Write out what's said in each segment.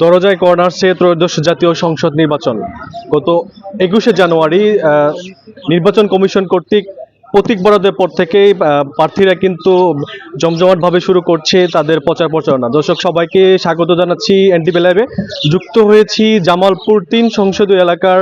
দরজায় কর্নার্সে ত্রয়োদশ জাতীয় সংসদ নির্বাচন গত 21শে জানুয়ারি নির্বাচন কমিশন কর্তৃক প্রতীক বরাদ্দের পর থেকেই প্রার্থীরা কিন্তু জমজমাটভাবে শুরু করছে তাদের প্রচার প্রচারণা। দর্শক সবাইকে স্বাগত জানাচ্ছি এনটিভি লাইভে। যুক্ত হয়েছি জামালপুর 3 সংসদীয় এলাকার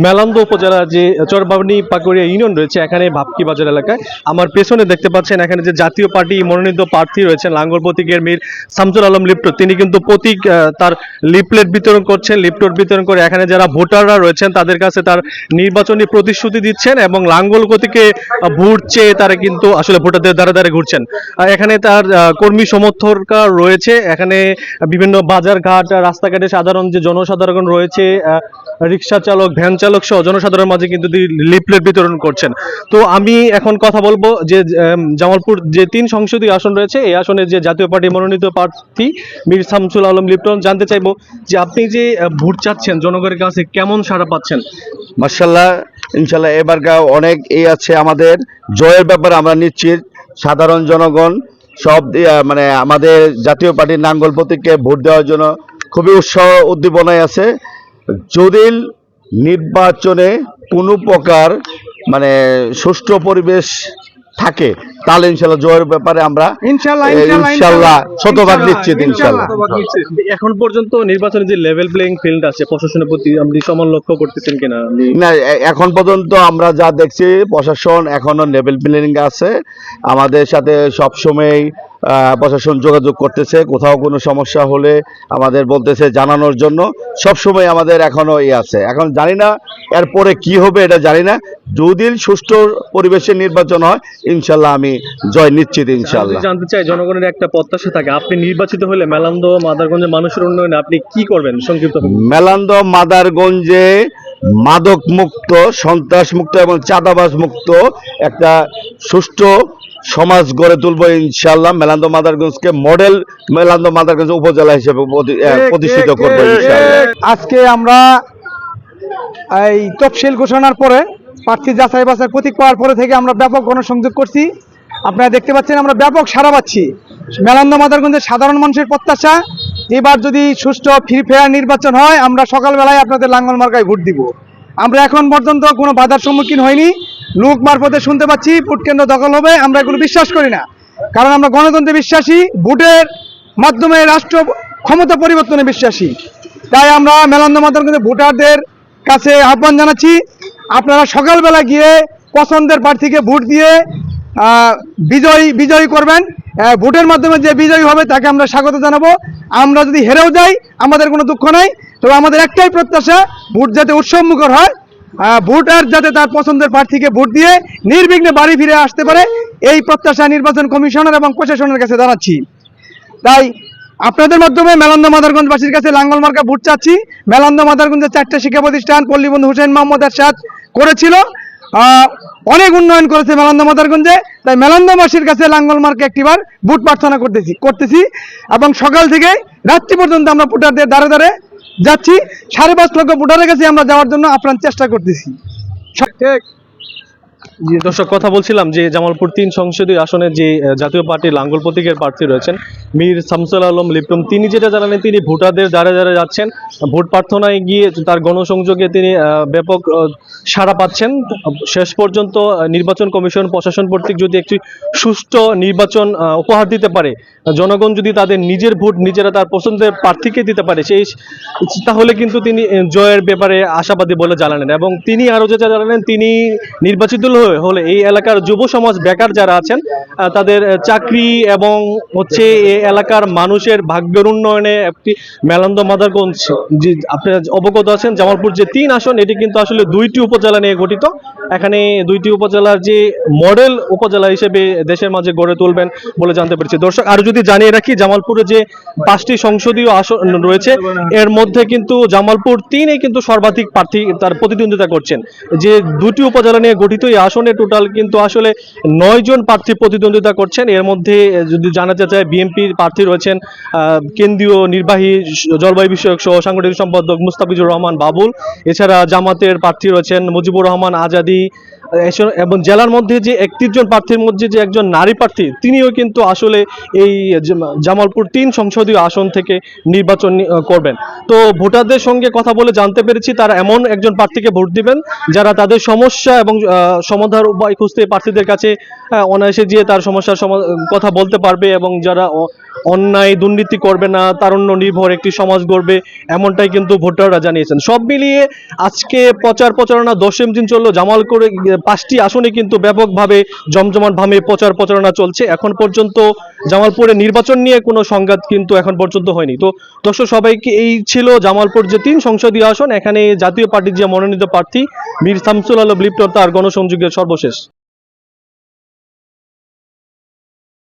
মেলান্দ উপজেলার যে চরবাবনী পাকুড়িয়া ইউনিয়ন রয়েছে, এখানে ভাবকি বাজার এলাকায়। আমার পেছনে দেখতে পাচ্ছেন এখানে যে জাতীয় পার্টি মনোনীত প্রার্থী রয়েছেন লাঙ্গল প্রতীকের মীর শামসুল আলম লিপ্টু, তিনি কিন্তু প্রতীক তার লিফলেট বিতরণ করছেন, লিফলেট বিতরণ করে এখানে যারা ভোটাররা রয়েছেন তাদের কাছে তার নির্বাচনী প্রতিশ্রুতি দিচ্ছেন এবং লাঙ্গল প্রতীকে ভোট চেয়ে তারা কিন্তু আসলে ভোটারদের দ্বারা দ্বারা ঘুরছেন। এখানে তার কর্মী সমর্থকরা রয়েছে, এখানে বিভিন্ন বাজার ঘাট রাস্তাঘাটে সাধারণ যে জনসাধারণ রয়েছে, রিক্সা চালক ভ্যান চালক সহ জনসাধারণের মাঝে কিন্তু লিফলেট বিতরণ করছেন। তো আমি এখন কথা বলবো যে জামালপুর যে 3 সংসদীয় আসন রয়েছে, এই আসনে যে জাতীয় পার্টি মনোনীত প্রার্থী মীর শামসুল আলম লিপ্টন, জানতে চাইবো যে আপনি যে ভোট চাচ্ছেন জনগণের কাছে কেমন সাড়া পাচ্ছেন? মাশাআল্লাহ, ইনশাআল্লাহ এবার আছে আমাদের জয়ের ব্যাপারে আমরা নিশ্চিত। সাধারণ জনগণ সব মানে আমাদের জাতীয় পার্টির নাঙ্গল প্রতীককে ভোট দেওয়ার জন্য খুবই উৎসাহ উদ্দীপনায় আছে। যদি নির্বাচনে কোনো প্রকার মানে সুষ্ঠু পরিবেশ থাকে তাহলে ইনশাআল্লাহ জয়ের ব্যাপারে আমরা ইনশাআল্লাহ শতভাগ নিশ্চিত। ইনশাআল্লাহ এখন পর্যন্ত নির্বাচনে যে লেভেল প্লেইং ফিল্ড আছে প্রশাসনের প্রতি আপনি সমান লক্ষ্য করতেছেন কিনা? না, এখন পর্যন্ত আমরা যা দেখছি প্রশাসন এখনো লেভেল প্লেইং আছে। আমাদের সাথে সবসময় প্রশাসন যোগাযোগ করতেছে, কোথাও কোনো সমস্যা হলে আমাদের বলতেছে জানানোর জন্য। সবসময় আমাদের এখনো আছে। এখন জানি না এরপরে কি হবে, এটা জানি না। যদি সুষ্ঠু পরিবেশে নির্বাচন হয় ইনশাআল্লাহ আমি জয় নিশ্চিত। ইনশাআল্লাহ জানতে চাই জনগণের একটা প্রত্যাশা থাকে, আপনি নির্বাচিত হলে মেলান্দ মাদারগঞ্জের মানুষের উন্নয়নে আপনি কি করবেন সংক্ষিপ্ত? মেলান্দ মাদারগঞ্জে মাদক মুক্ত, সন্ত্রাস মুক্ত এবং চাঁদাবাজ মুক্ত একটা সুষ্ঠু সমাজ গড়ে তুলব ইনশাআল্লাহ। মেলান্দ মাদারগঞ্জকে মডেল মেলান্দ মাদারগঞ্জ উপজেলা হিসেবে প্রতিষ্ঠিত করব ইনশাআল্লাহ। আজকে আমরা এই তফসিল ঘোষণার পরে প্রার্থী যাচাই বাছাই প্রতীক পাওয়ার পরে থেকে আমরা ব্যাপক গণসংযোগ করছি। আপনারা দেখতে পাচ্ছেন আমরা ব্যাপক সাড়া পাচ্ছি। মেলান্দ মাদারগঞ্জের সাধারণ মানুষের প্রত্যাশা এবার যদি সুষ্ঠু ফ্রি ফেয়ার নির্বাচন হয় আমরা সকালবেলায় আপনাদের লাঙ্গল মার্কায় ভোট দিব। আমরা এখন পর্যন্ত কোনো বাধার সম্মুখীন হইনি। লোক মারফতে শুনতে পাচ্ছি ভোট কেন্দ্র দখল হবে, আমরা এগুলো বিশ্বাস করি না। কারণ আমরা গণতন্ত্রে বিশ্বাসী, ভোটের মাধ্যমে রাষ্ট্র ক্ষমতা পরিবর্তনে বিশ্বাসী। তাই আমরা মেলান্দ মাদারগঞ্জের ভোটারদের কাছে আহ্বান জানাচ্ছি, আপনারা সকালবেলা গিয়ে পছন্দের প্রার্থীকে ভোট দিয়ে বিজয়ী করবেন। ভোটের মাধ্যমে যে বিজয়ী হবে তাকে আমরা স্বাগত জানাবো। আমরা যদি হেরেও যাই আমাদের কোনো দুঃখ নাই, তবে আমাদের একটাই প্রত্যাশা ভোট যাতে উৎসবমুখর হয়, ভোটার যাতে তার পছন্দের প্রার্থীকে ভোট দিয়ে নির্বিঘ্নে বাড়ি ফিরে আসতে পারে, এই প্রত্যাশা নির্বাচন কমিশনার এবং প্রশাসনের কাছে জানাচ্ছি। তাই আপনাদের মাধ্যমে মেলান্দ মাদারগঞ্জবাসীর কাছে লাঙ্গল মার্কা ভোট চাচ্ছি। মেলান্দ মাদারগঞ্জের 4টা শিক্ষা প্রতিষ্ঠান পল্লীবন্ধু হুসেন মোহাম্মদ এরশাদ করেছিল, অনেক উন্নয়ন করেছে মেলান্দ মাদারগঞ্জে। তাই মেলান্দবাসীর কাছে লাঙ্গল মার্কা একটিবার ভোট প্রার্থনা করতেছি এবং সকাল থেকে রাত্রি পর্যন্ত আমরা ভোটারদের দ্বারে দ্বারে যাচ্ছি। 5.5 লক্ষ ভোটারের কাছে আমরা যাওয়ার জন্য আপ্রাণ চেষ্টা করতেছি। দর্শক কথা বলছিলাম যে জামালপুর 3 সংসদীয় আসনের যে জাতীয় পার্টির লাঙ্গল প্রতীকের প্রার্থী রয়েছেন মীর শামসুল আলম লিপ্টন, তিনি যেটা জানালেন তিনি ভোটারদের দ্বারা দ্বারা যাচ্ছেন, ভোট প্রার্থনায় গিয়ে তার গণসংযোগে তিনি ব্যাপক সাড়া পাচ্ছেন। শেষ পর্যন্ত নির্বাচন কমিশন প্রশাসন কর্তৃক যদি একটি সুষ্ঠু নির্বাচন উপহার দিতে পারে, জনগণ যদি তাদের নিজের ভোট নিজেরা তার পছন্দের প্রার্থীকে দিতে পারে, তাহলে কিন্তু তিনি জয়ের ব্যাপারে আশাবাদী বলে জানালেন। এবং তিনি আরও যেটা জানালেন, তিনি নির্বাচিত হলে এই এলাকার যুব সমাজ বেকার যারা আছেন তাদের চাকরি এবং হচ্ছে এই এলাকার মানুষের ভাগ্যের উন্নয়নে একটি মেলান্দ মাদারগঞ্জ, যে আপনারা অবগত আছেন জামালপুর যে 3 আসন এটি কিন্তু আসলে 2টি উপজেলা নিয়ে গঠিত। এখানে 2টি উপজেলার যে মডেল উপজেলা হিসেবে দেশের মাঝে গড়ে তুলবেন বলে জানতে পেরেছি। দর্শক আর যদি জানিয়ে রাখি জামালপুরে যে 5টি সংসদীয় আসন রয়েছে এর মধ্যে কিন্তু জামালপুর 3-এ কিন্তু সর্বাধিক প্রার্থী তার প্রতিদ্বন্দ্বিতা করছেন। যে 2টি উপজেলা নিয়ে গঠিত এই আসনে টোটাল কিন্তু আসলে 9 জন প্রার্থী প্রতিদ্বন্দ্বিতা করছেন। এর মধ্যে যদি জানা যায় বিএনপির প্রার্থী রয়েছেন কেন্দ্রীয় নির্বাহী জলবায়ু বিষয়ক সহ সাংগঠনিক সম্পাদক মুস্তাফিজুর রহমান বাবুল, এছাড়া জামাতের প্রার্থী রয়েছেন মুজিবুর রহমান আজাদি, এবং জেলার মধ্যে যে 31 জন প্রার্থীর মধ্যে যে একজন নারী প্রার্থী তিনিও কিন্তু আসলে এই জামালপুর 3 সংসদীয় আসন থেকে নির্বাচন করবেন। তো ভোটারদের সঙ্গে কথা বলে জানতে পেরেছি তারা এমন একজন প্রার্থীকে ভোট দিবেন যারা তাদের সমস্যা এবং সমাধার উপায় খুঁজতে প্রার্থীদের কাছে অনায়াসে গিয়ে তার সমস্যার কথা বলতে পারবে এবং যারা অন্যায় দুর্নীতি করবে না, তারুণ্য নির্ভর একটি সমাজ গড়বে, এমনটাই কিন্তু ভোটাররা জানিয়েছেন। সব মিলিয়ে আজকে প্রচারণা 10ম দিন চললো। জামালপুরে 5টি আসনে কিন্তু ব্যাপকভাবে জমজমাটভাবে প্রচারণা চলছে। এখন পর্যন্ত জামালপুরে নির্বাচন নিয়ে কোনো সংঘাত কিন্তু এখন পর্যন্ত হয়নি। তো দর্শক সবাইকে, এই ছিল জামালপুর যে 3 সংসদীয় আসন, এখানে জাতীয় পার্টির যে মনোনীত প্রার্থী মীর শামসুল আলম লিপ্টন তার গণসংযোগের সর্বশেষ।